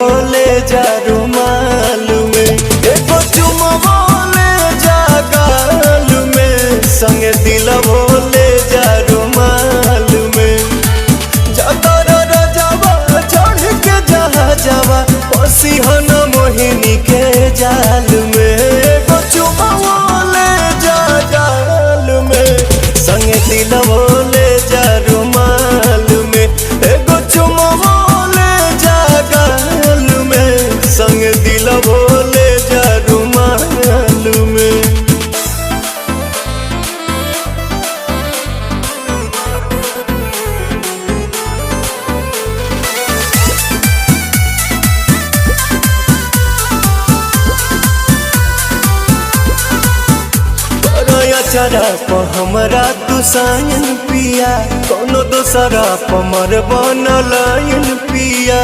बोले जा रुमाल में एको चुमा बोले जा गाल में संगे दिल बोले जा रुमाल में जातर रजावा चढ़ के जहा जावा पसी हन मोहिनी के जाल में एको चुमा बोले जा गाल में संगे दिल बोले जा रुमाल में एको चुमा संग दिल बोले जा रुमाल में। चरा प हमरा तू सायन पिया कोनो दोसरा प मर बनल पिया।